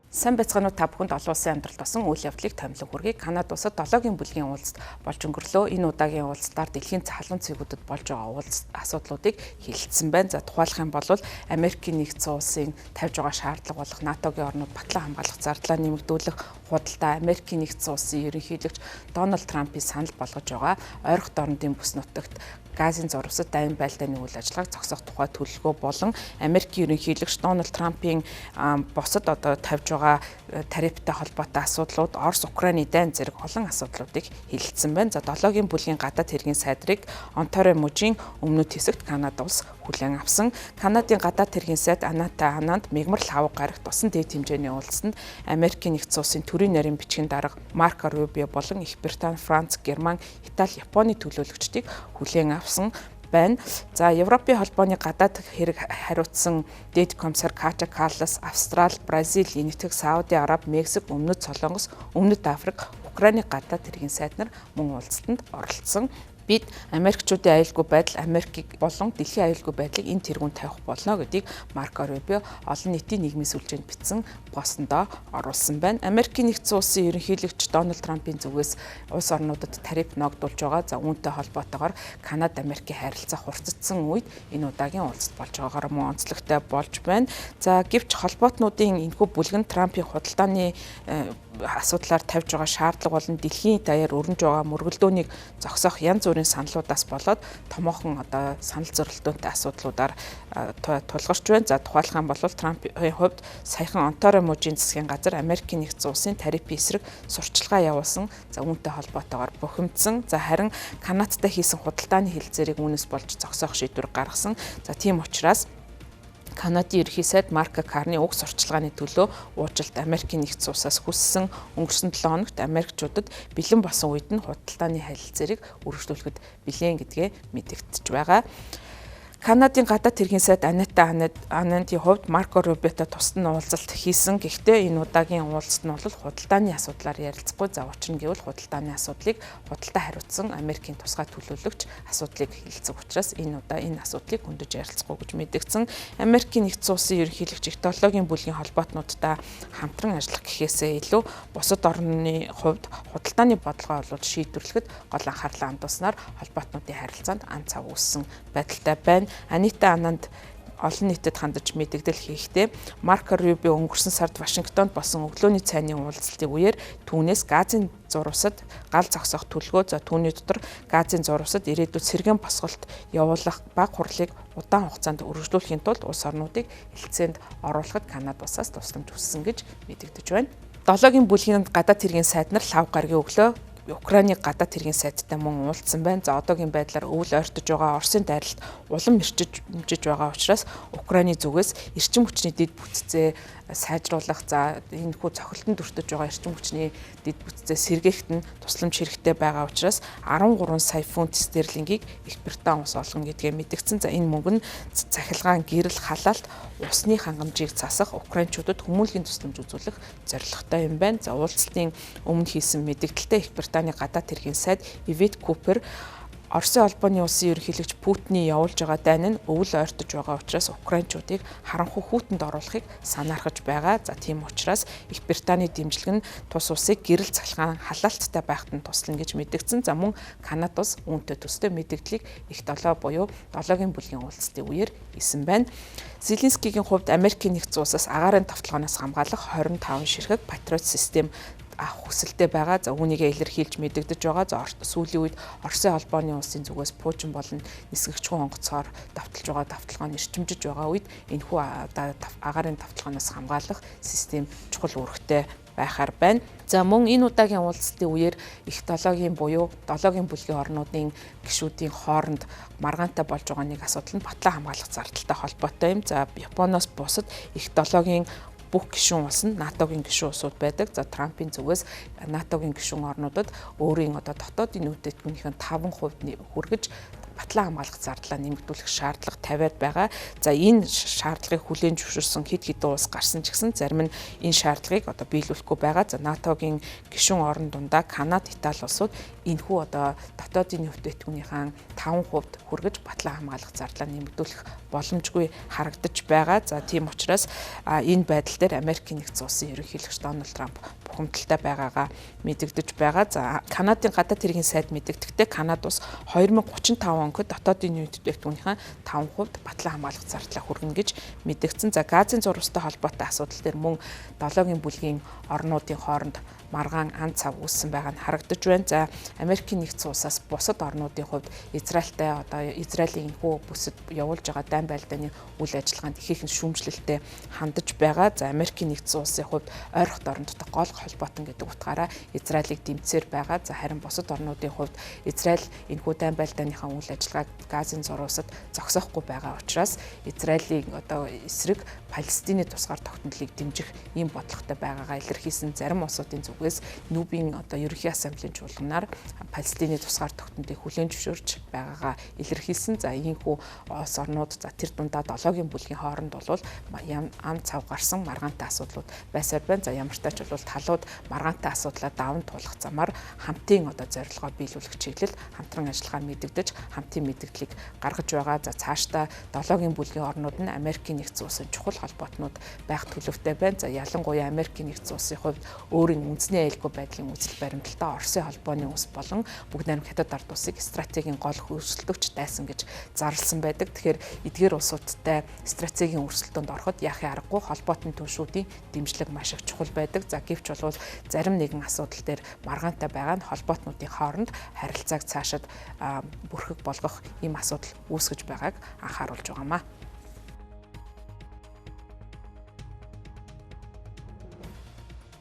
Сайн байцгаана уу та бүхэнд олон улсын амьдралд болсон үйл явдлыг томилог хүргэе. Канада улсад 7-гийн бүлгийн уулзалт болж өнгөрлөө. Энэ удаагийн уулзалтаар дэлхийн халуун цэгүүдэд болж байгаа асуудлуудыг хэлэлцсэн байна. За тухайлах юм бол Америкийн нэгдсэн улсын тавьж байгаа шаардлага болох НАТОгийн орнууд батлан хамгаалах зардлаа нэмэгдүүлэх худалдаа Америкийн нэгдсэн улсын ерөнхийлөгч Дональд Трампыг санал болгож байгаа. Ойрхон дорнодын бүс нутагт газын зурвасад дайны байлдааны үйл ажиллагааг зогсоох тухай төлөвлөгөө болон Америкийн ерөнхийлөгч Дональд Трампын бусад тавьж байгаа тарифтай холбоотой асуудлууд Орос Украины дайн зэрэг олон асуудлуудыг хэлэлцсэн байна. За 7-гийн бүлгийн гадаад хэргийн сайдрыг Онтарио мужийн өмнөд хэсэгт Канада улс хүлээн авсан. Канадын гадаад хэргийн сайд Аната Ананд мигмар лавг гарагт усан дээд хэмжээний уулзалтанд Америкийн нэгдсэн улсын төрийн нарийн бичгийн дарга Марко Рубио болон Их Британи, Франц, Герман, Итали, Японы төлөөлөгчдийг хүлээн авсан байна. За Европын холбооны гадаад хэрэг хариуцсан дэд комиссар Кача Каллас, Австрали, Бразил, Энэтхэг, Сауди Араб, Мексик, Өмнөд Солонгос, Өмнөд Африк, Украины гадаад хэргийн сайд нар мөн уулзалтанд оролцсон. Бид Америкчуудын аюулгүй байдал, Америкийг болон дэлхийн аюулгүй байдлыг энэ тэргүүнд тавих болно гэдгийг Марко Рубио олон нийтийн нийгмийн сүлжээнд бичсэн постондоо оруулсан байна. Америкийн нэгдсэн улсын ерөнхийлөгч Дональд Трампын зүгээс улс орнуудад тариф ногдуулж байгаа. За үүнтэй холбоотойгоор Канада Америкийн харилцаа хурцдсан үед энэ удаагийн уулзалт болж байгаагаар мөн онцлогтой болж байна. За гэвч холбоотнуудын энэхүү бүлгэн Трампын худалдааны асуудлаар тавьж байгаа шаардлага болон дэлхийн даяар өрнөж байгаа мөргөлдөөнийг зогсоох янз бүрийн саналуудаас болоод томоохон санал зөрөлтөөнтэй асуудлуудаар тулгарч байна. За тухайлах юм бол Трампын хувьд саяхан Онтарио мужийн засгийн газар Америкийн нэгдсэн улсын тарифын эсрэг сурталчилгаа явуулсан. За үүнтэй холбоотойгоор бухимдсан. За харин Канадтай хийсэн худалдааны хэлэлцээрийг үүнээс болж зогсоох шийдвэр гаргасан. За тийм учраас Канадын ерөнхий сайд Марко Карни уг сурталчилгааны төлөө уучлалт Америкийн нэгдсэн улсаас хүссэн. Өнгөрсөн 7 хоногт Америкчуудад бэлэн болсон үед нь худалдааны харилцааг үргэлжлүүлэхэд билэн гэдгээ мэдэгдэж байгаа. Канадын гадаад хэргийн сайд Аната Анандын хувьд Марко Рубиотой тусад нь уулзалт хийсэн. Гэхдээ энэ удаагийн уулзалт нь бол худалдааны асуудлаар ярилцахгүй. За учир нь гэвэл худалдааны асуудлыг худалдаа хариуцсан Америкийн тусгай төлөөлөгч асуудлыг хэлэлцэх учраас энэ удаа энэ асуудлыг хөндөж ярилцахгүй гэж мэдэгдсэн. Америкийн нэгдсэн улсын ерөнхийлөгч их 7-гийн бүлгийн холбоотнуудтай хамтран ажиллах гэхээсээ илүү бусад орны хувьд худалдааны бодлогоо шийдвэрлэхэд гол анхаарлаа хандуулснаар холбоотнуудын харилцаанд ан цав үүссэн байдалтай байна. Анита Ананд олон нийтэд хандаж мэдэгдэл хийхдээ Марко Рубио өнгөрсөн сард Вашингтонд болсон өглөөний цайны уулзалтын үеэр түүнээс газын зурвасад гал зогсоох төлөвлөгөө, за түүний дотор газын зурвасад ирээдүйд сэргээн босголт явуулах баг хурлыг удаан хугацаанд үргэлжлүүлэхийн тулд улс орнуудыг хэлэлцээнд оруулахад Канада улсаас тусламж хүссэн гэж мэдэгдэж байна. 7-гийн бүлгийн гадаад хэргийн сайд нар лав гаргийн өглөө Украины гадаад хэргийн сайдтай мөн уулзсан байна. За одоогийн байдлаар өвөл ойртож байгаа Оросын дайралт улам эрчимжиж байгаа учраас Украины зүгээс эрчим хүчний дэд бүтцээ сайжруулах, за энэ хүү цохилтонд өртөж байгаа эрчим хүчний дэд бүтцээ сэргээхэд нь тусламж хэрэгтэй байгаа учраас 13 сая фунт стерлингийг Их Британи улс олгоно гэдгээ мэдгдсэн. За энэ мөнгө нь цахилгаан, гэрэл, халаалт, усны хангамжийг засах, украинчуудад хүмүүнлэгийн тусламж үзүүлэх зорилготой юм байна. За уулзалтын өмнө хийсэн мэдээлэлтэй Их Британи гадаад хэргийн сайд Ивет Купер Оросын холбооны улсын ерөнхийлөгч Путиний явуулж байгаа дайн нь өвөл ойртож байгаа учраас украинчуудыг харанхуй хүүтэнд оруулахыг санаархаж байгаа. За тийм учраас Их Британий дэмжлэг нь тус улсыг гэрэл цахилгаан халаалттай байхад нь туслана гэж мэдэгдсэн. За мөн Канада улс үүнтэй төстэй мэдээллийг их 7 буюу 7-гийн бүлгийн уулзалтын үеэр хийсэн байна. Зеленскигийн хувьд Америкийн нэгдсэн улсаас агаарын тавталгаанаас хамгаалах 25 ширхэг Patriot систем авах хүсэлтэй байгаа. За үүнийгээ илэрхийлж мэдэгдэж байгаа. За сүүлийн үед Оросын холбооны улсын зүгээс Путин болон нисгэгчгүй онгоцоор давталж байгаа давталгааны эрчимжиж байгаа үед энэхүү агаарын тавталгаанаас хамгаалах систем чухал үүрэгтэй байхаар байна. За мөн энэ удаагийн уулзалтын үеэр их 7-гийн буюу 7-гийн бүлгийн орнуудын гишүүдийн хооронд маргаантай болж байгаа нэг асуудал нь батлан хамгаалах зардалтай холбоотой юм. За Японоос бусад их 7-гийн бүх гишүүн улс нь НАТОгийн гишүүн улсууд байдаг. За Трампын зүгээс НАТОгийн гишүүн орнуудад өөрийн дотоодын үүдэтгүүнийхэн 5% хүргэж батлан хамгаалах зардлаа нэмэгдүүлэх шаардлага тавиад байгаа. За энэ шаардлагыг хүлээн зөвшөөрсөн хэд хэдэн улс гарсан ч гэсэн зарим нь энэ шаардлагыг биелүүлэхгүй байгаа. За НАТОгийн гишүүн орн дундаа Канада, Итали улсууд энэхүү дотоодын үүдэтгүүнийхэн 5% хүргэж батлан хамгаалах зардлаа нэмэгдүүлэх боломжгүй харагдаж байгаа. За тийм учраас энэ байдал дээр Америкийн нэгдсэн улсын ерөнхийлөгч Дональд Трамп бухимдалтай байгаагаа мэдэгдэж байгаа. За Канадын гадаад хэргийн сайд мэдэгдэхдээ Канада улс 2035 онд дотоодын нийт бүтээгдэхүүнийхээ 5% батлан хамгаалах зардлаа хүргэнэ гэж мэдэгдсэн. За газын зурвастай холбоотой асуудал дээр мөн 7-гийн бүлгийн орнуудын хооронд маргаан ан цав үүссэн байгаа нь харагдаж байна. За Америкийн нэгдсэн улсаас бусад орнуудын хувьд Израильтай одоо Израилийн энэхүү бүсэд явуулж байгаа дайн байлдааны үйл ажиллагаанд их их шүүмжлэлтэй хандаж байгаа. За Америкийн нэгдсэн улсын хувьд ойрхот орнуудтай гол холбоотон гэдэг утгаараа Израилийг дэмцээр байгаа. За харин бусад орнуудын хувьд Израиль энэхүү дайн байлдааныхаа үйл ажиллагааг Газын зурвасад зогсоохгүй байгаа учраас Израилийн одоо эсрэг Палестины тусгаар тогтнолыг дэмжих ийм бодлоготой байгаагаа илэрхийлсэн. Зарим улсуудын зүгээс Нүбийн одоо ерөнхий ассамблеийн чуулганаар Палестины тусгаар тогтнолыг хүлээн зөвшөөрч байгаагаа илэрхийлсэн. За ийхүү улс орнууд за тэр дундаа 7-гийн бүлгийн хооронд бол ам цав гарсан маргаантай асуудлууд байсаар байна. За ямар ч тач бол талууд маргаантай асуудлаа даван туулах замаар хамтын одоо зорилгоо биелүүлэх чиглэл хамтран ажиллагаа мэдэгдэж хамтын мэдээллийг гаргаж байгаа. За цаашдаа 7-гийн бүлгийн орнууд нь Америкийн нэгдсэн улсын чухал холбоотнууд байх төлөвтэй байна. За ялангуяа Америкийн нэгдсэн улсын хувьд өөрийн үндэсний аюулгүй байдлын үзэл баримталтай Оросын холбооны ус болон бүгд найрамд хятад ард улсыг стратегийн гол хөрсөлдөгч дайсан гэж зарласан байдаг. Тэгэхээр эдгээр улсуудтай стратегийн өрсөлдөөнд ороход яахын аргагүй холбоотны түвшүүдийн дэмжлэг маш их чухал байдаг. За гэвч бол зарим нэгэн асуудал дээр маргаантай байгаа нь холбоотнуудын хооронд харилцааг цаашид бүрхэг болгох ийм асуудал үүсгэж байгааг анхааруулж байгаамаа.